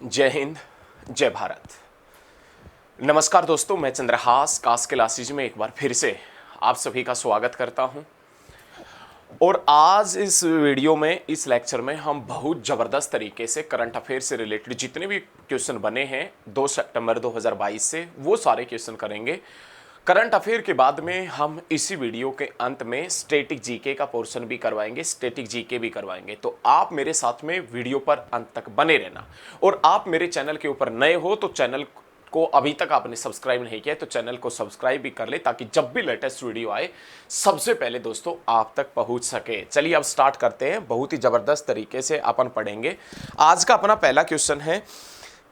जय हिंद, जय भारत। नमस्कार दोस्तों, मैं चंद्रहास कास क्लासेज में एक बार फिर से आप सभी का स्वागत करता हूं। और आज इस वीडियो में, इस लेक्चर में हम बहुत ज़बरदस्त तरीके से करंट अफेयर से रिलेटेड जितने भी क्वेश्चन बने हैं 2 सितंबर 2022 से, वो सारे क्वेश्चन करेंगे। करंट अफेयर के बाद में हम इसी वीडियो के अंत में स्टैटिक जीके का पोर्शन भी करवाएंगे, स्टैटिक जीके भी करवाएंगे। तो आप मेरे साथ में वीडियो पर अंत तक बने रहना। और आप मेरे चैनल के ऊपर नए हो तो चैनल को अभी तक आपने सब्सक्राइब नहीं किया तो चैनल को सब्सक्राइब भी कर ले, ताकि जब भी लेटेस्ट वीडियो आए सबसे पहले दोस्तों आप तक पहुंच सके। चलिए अब स्टार्ट करते हैं। बहुत ही जबरदस्त तरीके से अपन पढ़ेंगे। आज का अपना पहला क्वेश्चन है,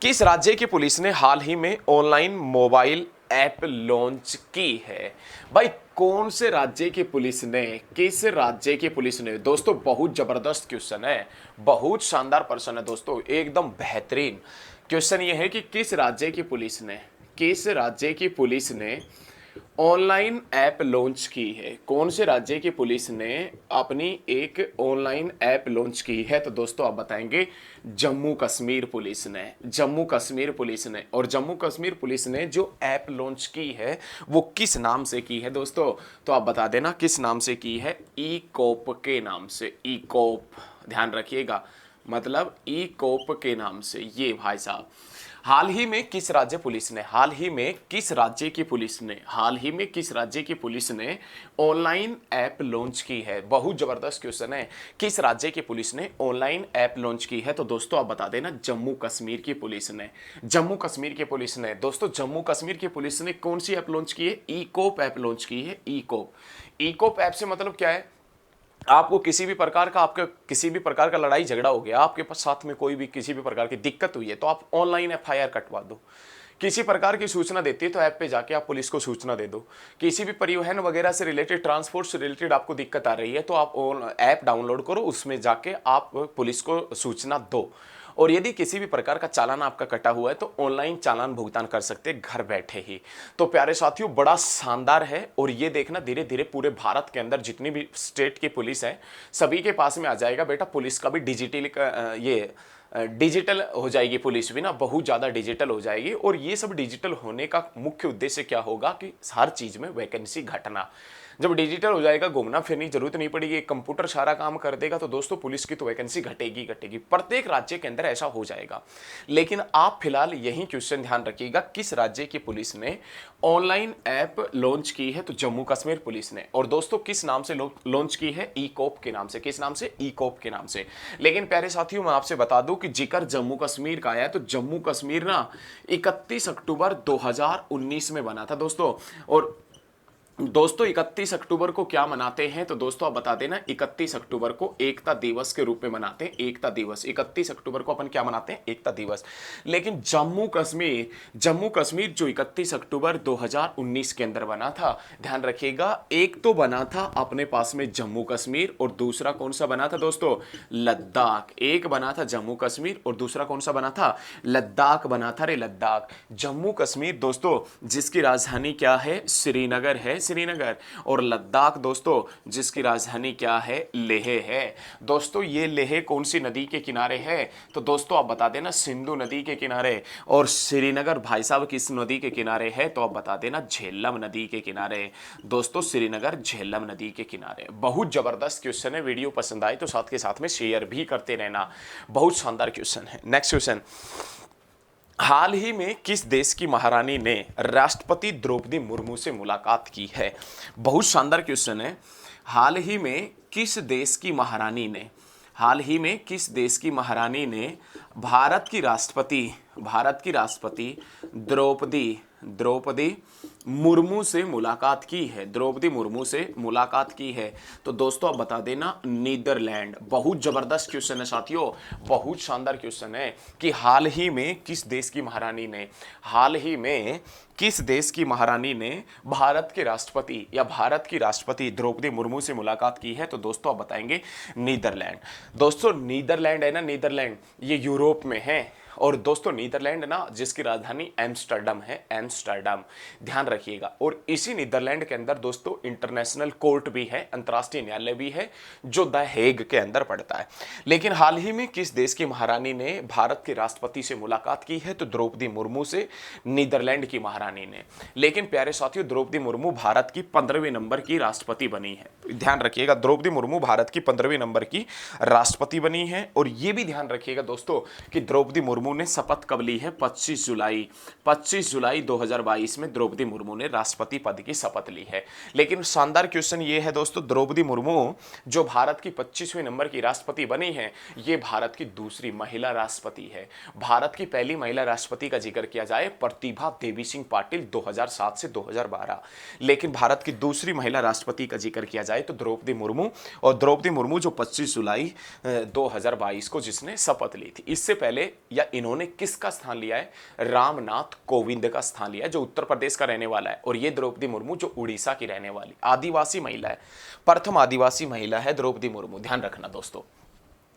किस राज्य की पुलिस ने हाल ही में ऑनलाइन मोबाइल ऐप लॉन्च की है? भाई कौन से राज्य की पुलिस ने, किस राज्य की पुलिस ने? दोस्तों बहुत जबरदस्त क्वेश्चन है, बहुत शानदार प्रश्न है दोस्तों, एकदम बेहतरीन क्वेश्चन ये है कि किस राज्य की पुलिस ने, किस राज्य की पुलिस ने ऑनलाइन ऐप लॉन्च की है? कौन से राज्य की पुलिस ने अपनी एक ऑनलाइन ऐप लॉन्च की है? तो दोस्तों आप बताएंगे जम्मू कश्मीर पुलिस ने, जम्मू कश्मीर पुलिस ने। और जम्मू कश्मीर पुलिस ने जो ऐप लॉन्च की है वो किस नाम से की है दोस्तों? तो आप बता देना किस नाम से की है। ई कोप के नाम से, ई कोप, ध्यान रखिएगा, मतलब ई कोप के नाम से। ये भाई साहब हाल ही में किस राज्य पुलिस ने, हाल ही में किस राज्य की पुलिस ने, हाल ही में किस राज्य की पुलिस ने ऑनलाइन ऐप लॉन्च की है? बहुत जबरदस्त क्वेश्चन है, किस राज्य की पुलिस ने ऑनलाइन ऐप लॉन्च की है? तो दोस्तों आप बता देना जम्मू कश्मीर की पुलिस ने, जम्मू कश्मीर की पुलिस ने। दोस्तों जम्मू कश्मीर की पुलिस ने कौन सी ऐप लॉन्च की है? ई कोप ऐप लॉन्च की है। ई कोप, ई कोप ऐप से मतलब क्या है? आपको किसी भी प्रकार का, आपका किसी भी प्रकार का लड़ाई झगड़ा हो गया, आपके पास साथ में कोई भी किसी भी प्रकार की दिक्कत हुई है, तो आप ऑनलाइन एफआईआर कटवा दो। किसी प्रकार की सूचना देती है तो ऐप पे जाके आप पुलिस को सूचना दे दो। किसी भी परिवहन वगैरह से रिलेटेड, ट्रांसपोर्ट से रिलेटेड आपको दिक्कत आ रही है तो आप ऐप डाउनलोड करो, उसमें जाके आप पुलिस को सूचना दो। और यदि किसी भी प्रकार का चालान आपका कटा हुआ है तो ऑनलाइन चालान भुगतान कर सकते हैं घर बैठे ही। तो प्यारे साथियों बड़ा शानदार है। और ये देखना धीरे धीरे पूरे भारत के अंदर जितनी भी स्टेट की पुलिस है सभी के पास में आ जाएगा बेटा। पुलिस का भी डिजिटल हो जाएगी, पुलिस भी ना बहुत ज़्यादा डिजिटल हो जाएगी। और ये सब डिजिटल होने का मुख्य उद्देश्य क्या होगा कि हर चीज़ में वैकेंसी घटना। जब डिजिटल हो जाएगा, घूमना फिरने जरूरत नहीं पड़ेगी, कंप्यूटर सारा काम कर देगा, तो दोस्तों पुलिस की तो वैकेंसी घटेगी घटेगी। प्रत्येक राज्य के अंदर ऐसा हो जाएगा। लेकिन आप फिलहाल यही क्वेश्चन ध्यान रखिएगा, किस राज्य की पुलिस ने ऑनलाइन ऐप लॉन्च की है? तो जम्मू कश्मीर पुलिस ने। और दोस्तों किस नाम से लॉन्च की है? ई कोप के नाम से। किस नाम से? ई कोप के नाम से। लेकिन प्यारे साथियों मैं आपसे बता दूं कि जिक्र जम्मू कश्मीर का आया है तो जम्मू कश्मीर ना 31 अक्टूबर 2019 में बना था दोस्तों। और दोस्तों 31 अक्टूबर को क्या मनाते हैं? तो दोस्तों आप बता देना 31 अक्टूबर को एकता दिवस के रूप में मनाते हैं। एकता दिवस 31 अक्टूबर को अपन क्या मनाते हैं? एकता दिवस। लेकिन जम्मू कश्मीर जो 31 अक्टूबर 2019 के अंदर बना था, ध्यान रखिएगा, एक तो बना था अपने पास में जम्मू कश्मीर और दूसरा कौन सा बना था दोस्तों? लद्दाख। एक बना था जम्मू कश्मीर और दूसरा कौन सा बना था? लद्दाख बना था रे, लद्दाख। जम्मू कश्मीर दोस्तों जिसकी राजधानी क्या है? श्रीनगर है, श्रीनगर। और लद्दाख दोस्तों जिसकी राजधानी क्या है? लेह है। दोस्तों ये लेह कौन सी नदी के किनारे है? तो दोस्तों आप बता देना सिंधु नदी के किनारे। और श्रीनगर भाई साहब किस नदी के किनारे है? तो आप बता देना झेलम नदी के किनारे। दोस्तों श्रीनगर झेलम नदी के किनारे। बहुत जबरदस्त क्वेश्चन है। वीडियो पसंद आए तो साथ के साथ में शेयर भी करते रहना। बहुत शानदार क्वेश्चन है। नेक्स्ट क्वेश्चन, हाल ही में किस देश की महारानी ने राष्ट्रपति द्रौपदी मुर्मू से मुलाकात की है? बहुत शानदार क्वेश्चन है। हाल ही में किस देश की महारानी ने, हाल ही में किस देश की महारानी ने भारत की राष्ट्रपति द्रौपदी मुर्मू से मुलाकात की है? द्रौपदी मुर्मू से मुलाकात की है। तो दोस्तों आप बता देना नीदरलैंड। बहुत जबरदस्त क्वेश्चन है साथियों, बहुत शानदार क्वेश्चन है कि हाल ही में किस देश की महारानी ने, हाल ही में किस देश की महारानी ने भारत के राष्ट्रपति या भारत की राष्ट्रपति द्रौपदी मुर्मू से मुलाकात की है? तो दोस्तों आप बताएंगे नीदरलैंड। दोस्तों नीदरलैंड है ना, नीदरलैंड ये यूरोप में है। और दोस्तों नीदरलैंड ना, जिसकी राजधानी एम्स्टर्डम है, एम्स्टर्डम, ध्यान रखिएगा। और इसी नीदरलैंड के अंदर दोस्तों इंटरनेशनल कोर्ट भी है, अंतर्राष्ट्रीय न्यायालय भी है, जो द हेग के अंदर पड़ता है। लेकिन हाल ही में किस देश की महारानी ने भारत के राष्ट्रपति से मुलाकात की है? तो द्रौपदी मुर्मू से, नीदरलैंड की महारानी ने। लेकिन प्यारे साथियों, द्रौपदी मुर्मू भारत की 15वें नंबर की राष्ट्रपति बनी है। ध्यान रखिएगा, द्रौपदी मुर्मू भारत की 15वें नंबर की राष्ट्रपति बनी है। और यह भी ध्यान रखिएगा दोस्तों कि द्रौपदी मुर्मू ने शपथ कब ली है? 25 जुलाई 2022 में द्रौपदी मुर्मू ने राष्ट्रपति पद की शपथ ली है। लेकिन शानदार क्वेश्चन ये है दोस्तों, द्रौपदी मुर्मू जो भारत की 25वें नंबर की राष्ट्रपति बनी है, ये भारत की दूसरी महिला राष्ट्रपति है। भारत की पहली महिला राष्ट्रपति का जिक्र किया जाए, प्रतिभा देवी सिंह पाटिल 2007 से 2012। लेकिन भारत की दूसरी महिला राष्ट्रपति का जिक्र किया जाए तो द्रौपदी मुर्मू, और द्रौपदी मुर्मू जो 25 जुलाई 2022 को जिसने शपथ ली थी। इससे पहले या इन्होंने किसका स्थान लिया है? रामनाथ कोविंद का स्थान लिया है, जो उत्तर प्रदेश का रहने वाला है। और ये द्रौपदी मुर्मू जो उड़ीसा की रहने वाली आदिवासी महिला है, प्रथम आदिवासी महिला है द्रौपदी मुर्मू, ध्यान रखना दोस्तों।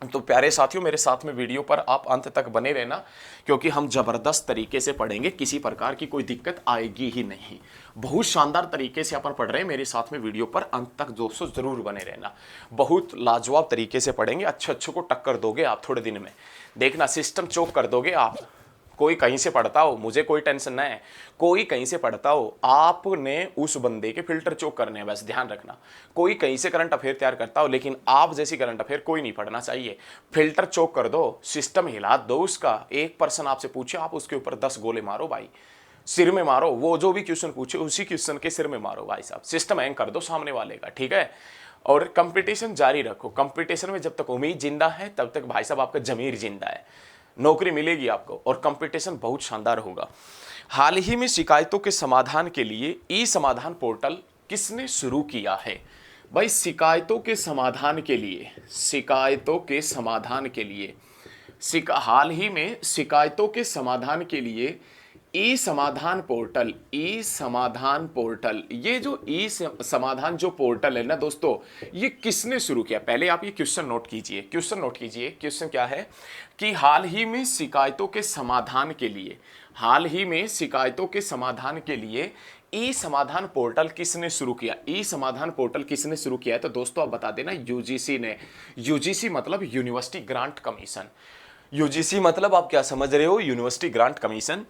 तो प्यारे साथियों, मेरे साथ में वीडियो पर आप अंत तक बने रहना, क्योंकि हम जबरदस्त तरीके से पढ़ेंगे, किसी प्रकार की कोई दिक्कत आएगी ही नहीं। बहुत शानदार तरीके से अपन पढ़ रहे हैं, मेरे साथ में वीडियो पर अंत तक दोस्तों जरूर बने रहना। बहुत लाजवाब तरीके से पढ़ेंगे, अच्छे को टक्कर दोगे आप थोड़े दिन में, देखना सिस्टम चौक कर दोगे आप। कोई कहीं से पढ़ता हो, मुझे कोई टेंशन ना है, कोई कहीं से पढ़ता हो, आपने उस बंदे के फिल्टर चोक करने हैं, बस ध्यान रखना। कोई कहीं से करंट अफेयर तैयार करता हो, लेकिन आप जैसी करंट अफेयर कोई नहीं पढ़ना चाहिए। फिल्टर चोक कर दो, सिस्टम हिला दो उसका। एक पर्सन आपसे पूछे, आप उसके ऊपर 10 गोले मारो भाई, सिर में मारो। वो जो भी क्वेश्चन पूछे उसी क्वेश्चन के सिर में मारो भाई साहब। सिस्टम हैंग कर दो सामने वाले का, ठीक है। और कंपटीशन जारी रखो। कंपटीशन में जब तक उम्मीद जिंदा है तब तक भाई साहब आपका जमीर जिंदा है, नौकरी मिलेगी आपको, और कंपटीशन बहुत शानदार होगा। हाल ही में शिकायतों के समाधान के लिए ई समाधान पोर्टल किसने शुरू किया है? भाई शिकायतों के समाधान के लिए, हाल ही में शिकायतों के समाधान के लिए ई समाधान पोर्टल, ये जो ई समाधान जो पोर्टल है ना दोस्तों, ये किसने शुरू किया? पहले आप ये क्वेश्चन नोट कीजिए। क्वेश्चन क्या है कि हाल ही में शिकायतों के समाधान के लिए ई समाधान पोर्टल किसने शुरू किया? ई समाधान पोर्टल किसने शुरू किया है? तो दोस्तों आप बता देना, यूजीसी ने। यूजीसी मतलब यूनिवर्सिटी ग्रांट कमीशन। यूजीसी मतलब आप क्या समझ रहे हो? University grant commission.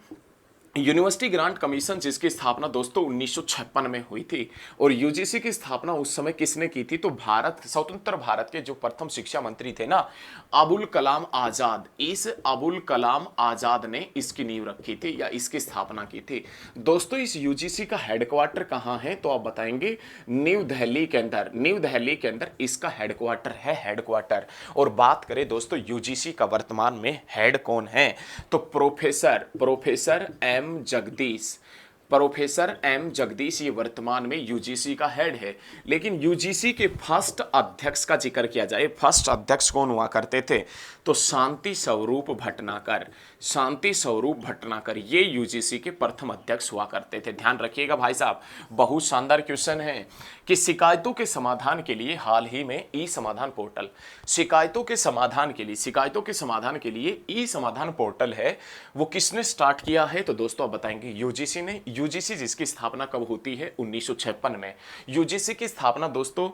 University grant commission जिसकी स्थापना दोस्तों 1956 में हुई थी। और यूजीसी की स्थापना उस समय किसने की थी? तो स्वतंत्र भारत के जो प्रथम शिक्षा मंत्री थे ना, अबुल कलाम आजाद, इस अबुल कलाम आजाद ने इसकी नींव रखी थी या इसकी स्थापना की थी। दोस्तों इस यूजीसी का हेडक्वार्टर कहाँ है? तो आप बताएंगे न्यू दिल्ली के अंदर इसका हेडक्वार्टर। और बात करें दोस्तों यूजीसी का वर्तमान में हेड कौन है? तो प्रोफेसर एम जगदीश ये वर्तमान में यूजीसी का हेड है। लेकिन यूजीसी के फर्स्ट अध्यक्ष का जिक्र किया जाए, फर्स्ट अध्यक्ष कौन हुआ करते थे? तो शांति स्वरूप भटनागर ये यूजीसी के प्रथम अध्यक्ष हुआ करते थे। ध्यान रखिएगा भाई साहब, बहुत शानदार क्वेश्चन है कि शिकायतों के समाधान के लिए हाल ही में ई समाधान पोर्टल, शिकायतों के समाधान के लिए ई समाधान पोर्टल है, वो किसने स्टार्ट किया है? तो दोस्तों आप बताएंगे यूजीसी ने। यूजीसी जिसकी स्थापना कब होती है? 1956 में। यूजीसी की स्थापना दोस्तों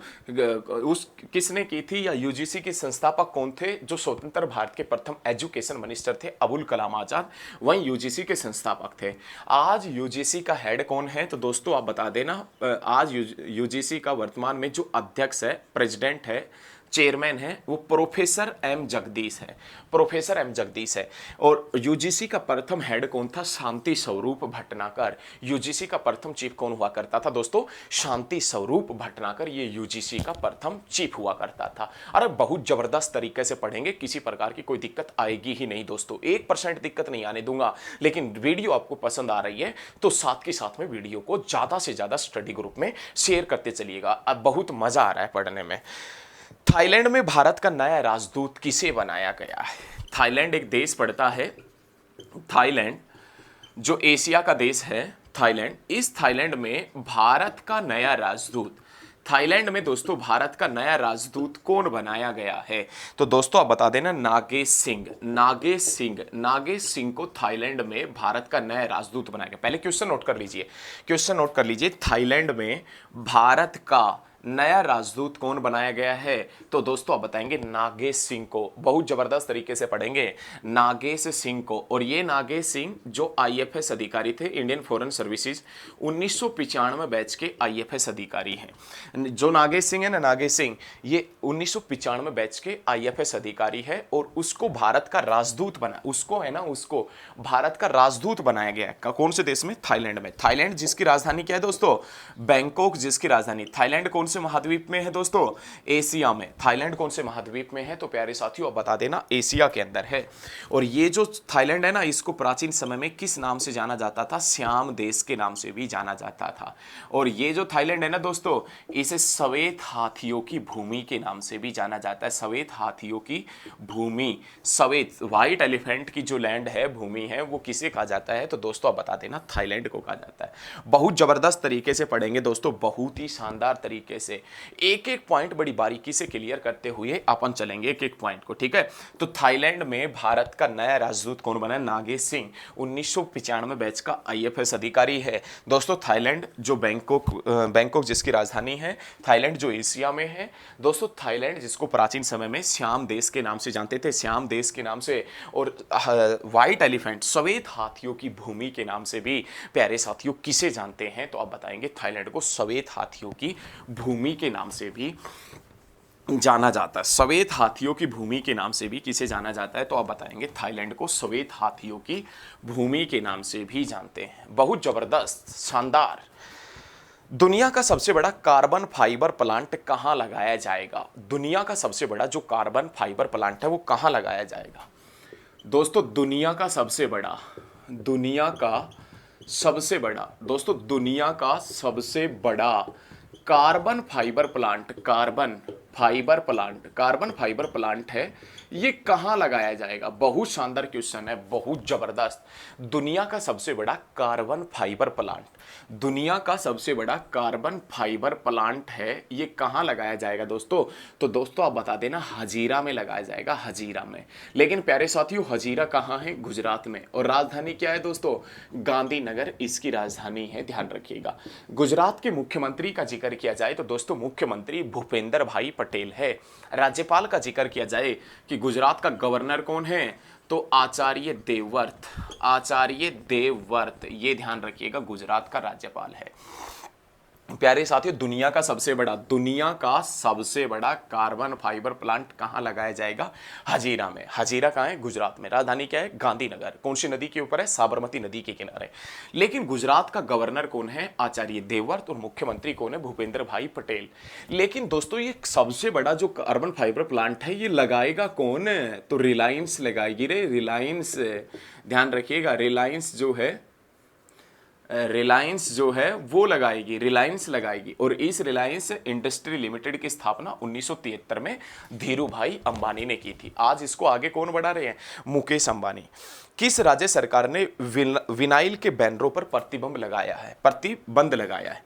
किसने की थी, या यूजीसी के संस्थापक कौन थे? जो स्वतंत्र भारत के प्रथम एजुकेशन मिनिस्टर थे अबुल कलाम आजाद, वही यूजीसी के संस्थापक थे। आज यूजीसी का हेड कौन है? तो दोस्तों आप बता देना, आज यूजीसी का वर्तमान में जो अध्यक्ष है, प्रेसिडेंट है, चेयरमैन है, वो प्रोफेसर एम जगदीश है। और यूजीसी का प्रथम हेड कौन था? शांति स्वरूप भटनागर। यूजीसी का प्रथम चीफ कौन हुआ करता था दोस्तों? शांति स्वरूप भटनागर, ये यूजीसी का प्रथम चीफ हुआ करता था। अरे बहुत जबरदस्त तरीके से पढ़ेंगे, किसी प्रकार की कोई दिक्कत आएगी ही नहीं दोस्तों, 1% दिक्कत नहीं आने दूंगा। लेकिन वीडियो आपको पसंद आ रही है तो साथ के साथ में वीडियो को ज्यादा से ज्यादा स्टडी ग्रुप में शेयर करते चलिएगा। अब बहुत मजा आ रहा है पढ़ने में। थाईलैंड में भारत का नया राजदूत किसे बनाया गया है? थाईलैंड एक देश पड़ता है, थाईलैंड जो एशिया का देश है थाईलैंड। इस थाईलैंड में भारत का नया राजदूत, थाईलैंड में दोस्तों भारत का नया राजदूत कौन बनाया गया है? तो दोस्तों आप बता देना, नागेश सिंह। नागेश सिंह, नागेश सिंह को थाईलैंड में भारत का नया राजदूत बनाया गया। पहले क्वेश्चन नोट कर लीजिए, क्वेश्चन नोट कर लीजिए, थाईलैंड में भारत का नया राजदूत कौन बनाया गया है? तो दोस्तों आप बताएंगे नागेश सिंह को। बहुत जबरदस्त तरीके से पढ़ेंगे, नागेश सिंह को। और ये नागेश सिंह जो आईएफएस अधिकारी थे, इंडियन फॉरेन सर्विसेज 1995 बैच के आईएफएस अधिकारी हैं। जो नागेश सिंह है ना, नागेश सिंह, ये 1995 बैच के आईएफएस अधिकारी है और उसको भारत का राजदूत बना, उसको है ना, उसको भारत का राजदूत बनाया गया है। कौन से देश में? थाईलैंड में। थाईलैंड जिसकी राजधानी क्या है दोस्तों? बैंकॉक जिसकी राजधानी। थाईलैंड कौन से महाद्वीप में है दोस्तों? एशिया में। थाईलैंड कौन से महाद्वीप में है? तो प्यारे साथियों आप बता देना, एशिया के अंदर है। और ये जो थाईलैंड है ना, इसको प्राचीन समय में किस नाम से जाना जाता था? श्याम देश के नाम से भी जाना जाता था। और ये जो थाईलैंड है ना दोस्तों, इसे श्वेत हाथियों की भूमि के नाम से भी जाना जाता है। श्वेत हाथियों की भूमि, श्वेत व्हाइट एलिफेंट की जो लैंड है, भूमि है, वो किसे कहा जाता है? तो दोस्तों आप बता देना, थाईलैंड को कहा जाता है। बहुत जबरदस्त तरीके से पढ़ेंगे दोस्तों, बहुत ही शानदार तरीके से एक एक पॉइंट बड़ी बारीकी से क्लियर करते हुए अपन चलेंगे एक एक पॉइंट को, ठीक है। तो थाईलैंड में भारत का नया राजदूत कौन बना? नागेश सिंह, 1995 बैच का आईएफएस अधिकारी है दोस्तों। थाईलैंड जो बैंकॉक जिसकी राजधानी है, थाईलैंड जो एशिया में है दोस्तों। थाईलैंड जिसको प्राचीन समय में श्याम देश के नाम से जानते थे, श्याम देश के नाम से, और व्हाइट एलिफेंट, श्वेत हाथियों की भूमि के नाम से भी प्यारे साथियों किसे जानते हैं? तो आप बताएंगे थाईलैंड को श्वेत हाथियों की भूमि के नाम से भी जाना जाता है। श्वेत हाथियों की भूमि के नाम से भी किसे जाना जाता है? तो आप बताएंगे थाईलैंड को श्वेत हाथियों की भूमि के नाम से भी जानते हैं। बहुत जबरदस्त, शानदार। दुनिया का सबसे बड़ा कार्बन फाइबर प्लांट कहां लगाया जाएगा? दुनिया का सबसे बड़ा जो कार्बन फाइबर प्लांट है वो कहां लगाया जाएगा? दोस्तों दुनिया का सबसे बड़ा, दुनिया का सबसे बड़ा दोस्तों, दुनिया का सबसे बड़ा carbon fibre plant, carbon fibre plant है, ये कहां लगाया जाएगा? बहुत शानदार क्वेश्चन है, बहुत जबरदस्त। दुनिया का सबसे बड़ा कार्बन फाइबर प्लांट, दुनिया का सबसे बड़ा कार्बन फाइबर प्लांट है, ये कहां लगाया जाएगा दोस्तों? तो दोस्तों आप बता देना, हजीरा में लगाया जाएगा, हजीरा में। लेकिन प्यारे साथियों, हजीरा कहां है? गुजरात में। और राजधानी क्या है दोस्तों? गांधीनगर इसकी राजधानी है, ध्यान रखिएगा। गुजरात के मुख्यमंत्री का जिक्र किया जाए तो दोस्तों मुख्यमंत्री भूपेंद्र भाई पटेल है। राज्यपाल का जिक्र किया जाए कि गुजरात का गवर्नर कौन है? तो आचार्य देवव्रत, आचार्य देवव्रत, ये ध्यान रखिएगा, गुजरात का राज्यपाल है। प्यारे साथियों, दुनिया का सबसे बड़ा, दुनिया का सबसे बड़ा कार्बन फाइबर प्लांट कहां लगाया जाएगा? हजीरा में। हजीरा कहां है? गुजरात में। राजधानी क्या है? गांधीनगर। कौन सी नदी के ऊपर है? साबरमती नदी के किनारे। लेकिन गुजरात का गवर्नर कौन है? आचार्य देवव्रत। और मुख्यमंत्री कौन है? भूपेंद्र भाई पटेल। लेकिन दोस्तों ये सबसे बड़ा जो कार्बन फाइबर प्लांट है, ये लगाएगा कौन? तो रिलायंस लगाएगी रे, रिलायंस। ध्यान रखिएगा, रिलायंस जो है, रिलायंस जो है वो लगाएगी, रिलायंस लगाएगी। और इस रिलायंस इंडस्ट्री लिमिटेड की स्थापना 1973 में धीरू भाई अंबानी ने की थी। आज इसको आगे कौन बढ़ा रहे हैं? मुकेश अंबानी। किस राज्य सरकार ने विनाइल के बैनरों पर प्रतिबंध लगाया है? प्रतिबंध लगाया है।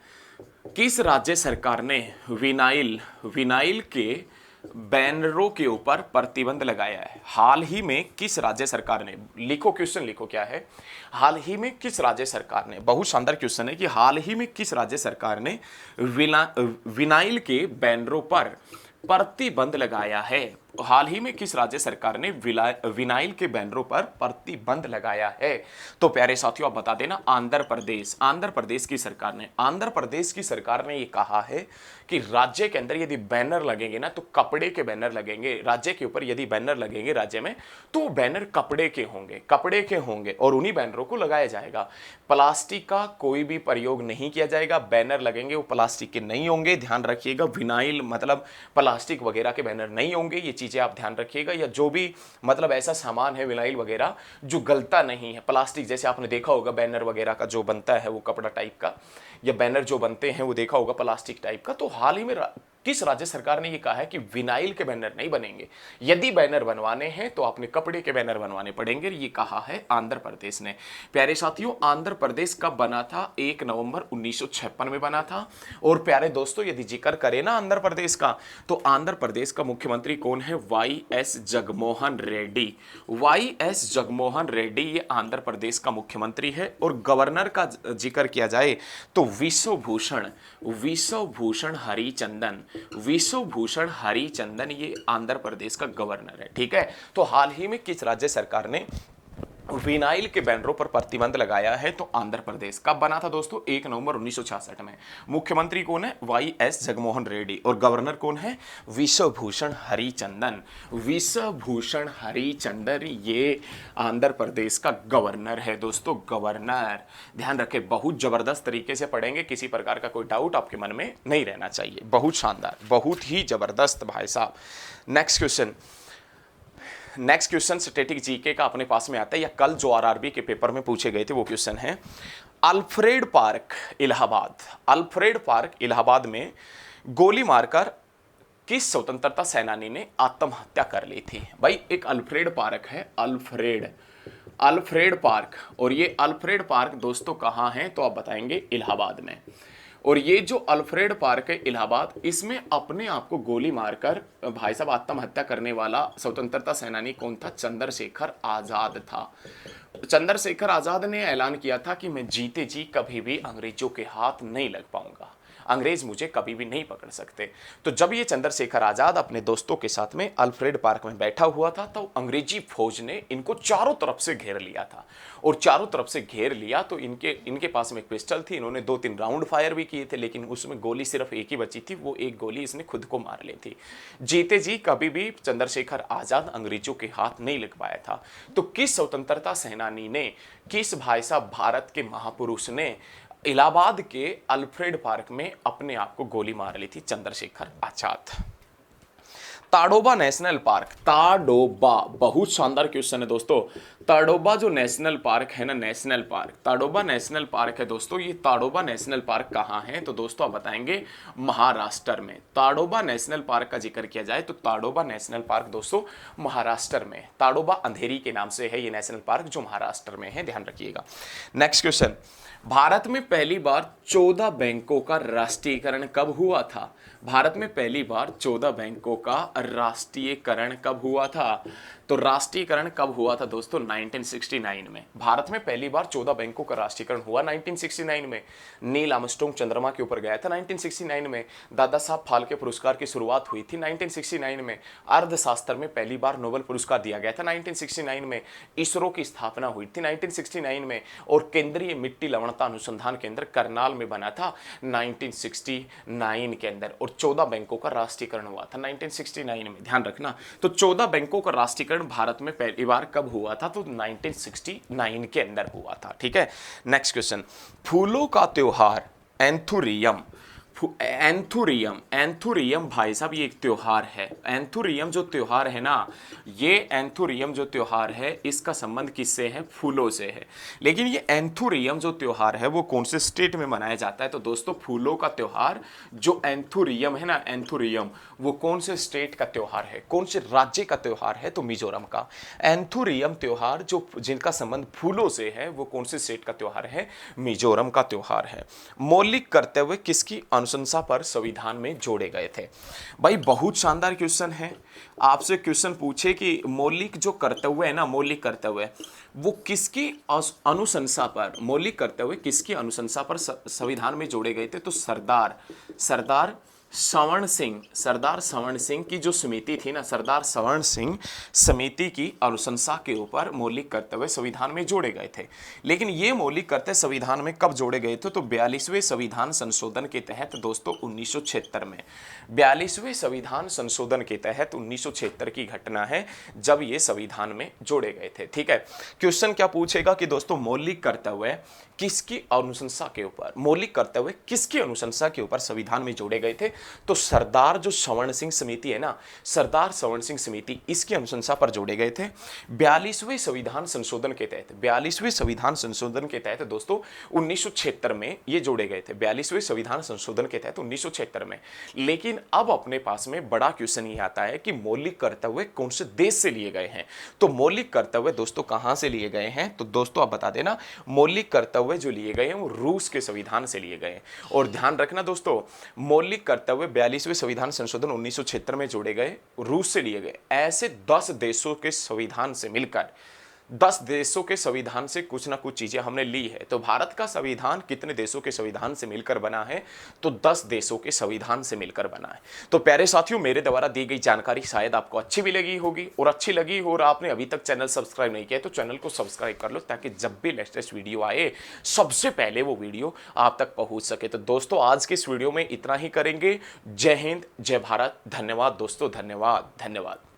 किस राज्य सरकार ने विनाइल के बैनरों के ऊपर प्रतिबंध लगाया है? हाल ही में किस राज्य सरकार ने, लिखो क्वेश्चन, लिखो क्या है, हाल ही में किस राज्य सरकार ने, बहुत शानदार क्वेश्चन है कि हाल ही में किस राज्य सरकार ने विनाइल के बैनरों पर प्रतिबंध लगाया है? हाल ही में किस राज्य सरकार ने विनाइल के बैनरों पर प्रतिबंध लगाया है? तो प्यारे साथियों आप बता देना, आंध्र प्रदेश। आंध्र प्रदेश की सरकार ने, आंध्र प्रदेश की सरकार ने ये कहा है कि राज्य के अंदर यदि बैनर लगेंगे ना, तो कपड़े के बैनर लगेंगे। राज्य के ऊपर यदि बैनर लगेंगे राज्य में, तो बैनर कपड़े के होंगे, कपड़े के होंगे, और उन्हीं बैनरों को लगाया जाएगा। प्लास्टिक का कोई भी प्रयोग नहीं किया जाएगा। बैनर लगेंगे वो प्लास्टिक के नहीं होंगे, ध्यान रखिएगा। विनाइल मतलब प्लास्टिक वगैरह के बैनर नहीं होंगे, ये चीजें आप ध्यान रखिएगा। या जो भी मतलब ऐसा सामान है विनाइल वगैरह जो गलता नहीं है, प्लास्टिक जैसे आपने देखा होगा बैनर वगैरह का जो बनता है वो कपड़ा टाइप का, या बैनर जो बनते हैं वो देखा होगा प्लास्टिक टाइप का। तो हाल ही में किस राज्य सरकार ने ये कहा है कि विनाइल के बैनर नहीं बनेंगे, यदि बैनर बनवाने हैं तो आपने कपड़े के बैनर बनवाने पड़ेंगे, ये कहा है आंध्र प्रदेश ने। प्यारे साथियों, आंध्र प्रदेश कब बना था? 1 नवंबर 1956 में बना था। और प्यारे दोस्तों, यदि जिक्र करें ना आंध्र प्रदेश का, तो आंध्र प्रदेश का मुख्यमंत्री कौन है? Y S Jagmohan Reddy. Y S Jagmohan Reddy ये आंध्र प्रदेश का मुख्यमंत्री है। और गवर्नर का जिक्र किया जाए तो विश्वभूषण हरिचंदन, विश्वभूषण हरिचंदन ये आंध्र प्रदेश का गवर्नर है। ठीक है, तो हाल ही में किस राज्य सरकार ने विनाइल के बैनरों पर प्रतिबंध लगाया है? तो आंध्र प्रदेश। कब बना था दोस्तों? 1 नवंबर 1966 में। मुख्यमंत्री कौन है? Y S Jagmohan Reddy. और गवर्नर कौन है? विश्वभूषण हरिचंदन। विश्वभूषण हरिचंदन ये आंध्र प्रदेश का गवर्नर है दोस्तों, गवर्नर। ध्यान रखें, बहुत जबरदस्त तरीके से पढ़ेंगे, किसी प्रकार का कोई डाउट आपके मन में नहीं रहना चाहिए। बहुत शानदार, बहुत ही जबरदस्त भाई साहब। नेक्स्ट क्वेश्चन स्टैटिक जीके का अपने पास में आता है, या कल जो आरआरबी के पेपर में पूछे गए थे वो क्वेश्चन है। Alfred park Allahabad, Alfred park Allahabad में गोली मारकर किस स्वतंत्रता सेनानी ने आत्महत्या कर ली थी? भाई एक अल्फ्रेड पार्क है, अल्फ्रेड पार्क। और ये अल्फ्रेड पार्क दोस्तों कहाँ है? तो आप बताएंगे इलाहाबाद में। और ये जो अल्फ्रेड पार्क है इलाहाबाद, इसमें अपने आप को गोली मारकर भाई साहब आत्महत्या करने वाला स्वतंत्रता सेनानी कौन था? चंद्रशेखर आजाद था। चंद्रशेखर आजाद ने ऐलान किया था कि मैं जीते जी कभी भी अंग्रेजों के हाथ नहीं लग पाऊंगा, अंग्रेज मुझे कभी भी नहीं पकड़ सकते। तो जब ये चंद्रशेखर आजाद अपने दोस्तों के साथ में अल्फ्रेड पार्क में बैठा हुआ था, तो अंग्रेजी फौज ने इनको चारों तरफ से घेर लिया था। और चारों तरफ से घेर लिया तो इनके पास में एक पिस्टल थी, इन्होंने 2-3 राउंड फायर भी किए थे, लेकिन उसमें गोली सिर्फ एक ही बची थी, वो एक गोली इसने खुद को मार ली थी। जीते जी कभी भी चंद्रशेखर आजाद अंग्रेजों के हाथ नहीं लग पाया था। तो किस स्वतंत्रता सेनानी ने, किस भाई साहब भारत के महापुरुष ने इलाहाबाद के अल्फ्रेड पार्क में अपने आप को गोली मार ली थी? चंद्रशेखर आजाद। ताडोबा नेशनल पार्क, ताडोबा बहुत शानदार क्वेश्चन है दोस्तों। ताडोबा जो नेशनल पार्क है ना, national park, Tadoba national park है दोस्तों। ये ताडोबा नेशनल पार्क कहाँ है? तो दोस्तों आप बताएंगे महाराष्ट्र में। ताडोबा नेशनल पार्क का जिक्र किया जाए तो ताडोबा नेशनल पार्क दोस्तों महाराष्ट्र में, ताडोबा अंधेरी के नाम से है ये नेशनल पार्क जो महाराष्ट्र में है, ध्यान रखिएगा। नेक्स्ट क्वेश्चन, भारत में पहली बार 14 बैंकों का राष्ट्रीयकरण कब हुआ था? भारत में पहली बार 14 बैंकों का राष्ट्रीयकरण कब हुआ था? तो राष्ट्रीयकरण कब हुआ था दोस्तों? 1969 में। भारत में पहली बार 14 बैंकों का राष्ट्रीयकरण हुआ 1969 में। नील आर्मस्ट्रांग चंद्रमा के ऊपर गया था 1969 में। दादा साहब फाल्के पुरस्कार की शुरुआत हुई थी 1969 में। अर्थशास्त्र में पहली बार नोबेल पुरस्कार दिया गया था 1969 में। इसरो की स्थापना हुई थी 1969 में। और केंद्रीय मिट्टी लवणता अनुसंधान केंद्र करनाल में बना था 1969 के अंदर। और 14 बैंकों का राष्ट्रीयकरण हुआ था 1969 में, ध्यान रखना। तो 14 बैंकों का राष्ट्रीयकरण भारत में पहली बार कब हुआ था? तो 1969 के अंदर हुआ था। ठीक है, नेक्स्ट क्वेश्चन, फूलों का त्योहार एंथुरियम, एंथुरियम भाई साहब ये एक त्योहार है। एंथुरियम जो त्योहार है ना, ये एंथुरियम जो त्योहार है इसका संबंध किससे है? फूलों से है। लेकिन ये एंथुरियम जो त्योहार है वो कौन से स्टेट में मनाया जाता है? तो दोस्तों फूलों का त्योहार जो एंथुरियम है ना, एंथुरियम वो कौन से स्टेट का त्योहार है, कौन से राज्य का त्योहार है? तो मिजोरम का। एंथुरियम त्योहार जो जिनका संबंध फूलों से है वो कौन से स्टेट का त्योहार है? मिजोरम का त्योहार है। मौलिक कर्तव्य किसकी अनुशंसा पर संविधान में जोड़े गए थे? भाई बहुत शानदार क्वेश्चन है। आपसे क्वेश्चन पूछे कि मौलिक जो कर्तव्य है ना, मौलिक कर्तव्य वो किसकी अनुशंसा पर, मौलिक कर्तव्य किसकी अनुशंसा पर संविधान में जोड़े गए थे? तो सरदार सवर्ण सिंह की जो समिति थी ना, सरदार सवर्ण सिंह समिति की अनुशंसा के ऊपर मौलिक कर्तव्य संविधान में जोड़े गए थे। लेकिन ये मौलिक कर्तव्य संविधान में कब जोड़े गए थे? तो 42वें संविधान संशोधन के तहत दोस्तों 1976 में। 42वें संविधान संशोधन के तहत 1976 की घटना है जब ये संविधान में जोड़े गए थे। ठीक है, क्वेश्चन क्या पूछेगा कि दोस्तों मौलिक कर्तव्य किसकी अनुशंसा के ऊपर, मौलिक कर्तव्य किसकी अनुशंसा के ऊपर संविधान में जोड़े गए थे? तो सरदार जो स्वर्ण सिंह समिति है ना, सरदार स्वर्ण सिंह समिति, इसकी अनुशंसा पर जोड़े गए थे 42वें संविधान संशोधन के तहत। 42वें संविधान संशोधन के तहत दोस्तों 1976 में ये जोड़े गए थे, 42वें संविधान संशोधन के तहत 1976 में। लेकिन अब अपने पास में बड़ा क्वेश्चन ये आता है कि मौलिक कर्तव्य कौन से देश से लिए गए हैं। तो मौलिक कर्तव्य दोस्तों कहां से लिए गए हैं, तो दोस्तों आप बता देना, मौलिक कर्तव्य जो लिए गए हैं वो रूस के संविधान से लिए गए हैं। और ध्यान रखना दोस्तों, मौलिक कर्तव्य 42वें संविधान संशोधन 1976 में जोड़े गए, रूस से लिए गए। ऐसे 10 देशों के संविधान से मिलकर, 10 देशों के संविधान से कुछ ना कुछ चीजें हमने ली है। तो भारत का संविधान कितने देशों के संविधान से मिलकर बना है, तो 10 देशों के संविधान से मिलकर बना है। तो प्यारे साथियों, मेरे द्वारा दी गई जानकारी शायद आपको अच्छी भी लगी होगी, और अच्छी लगी हो और आपने अभी तक चैनल सब्सक्राइब नहीं किया तो चैनल को सब्सक्राइब कर लो, ताकि जब भी लेटेस्ट वीडियो आए सबसे पहले वो वीडियो आप तक पहुंच सके। तो दोस्तों आज के इस वीडियो में इतना ही करेंगे। जय हिंद, जय भारत, धन्यवाद दोस्तों, धन्यवाद धन्यवाद।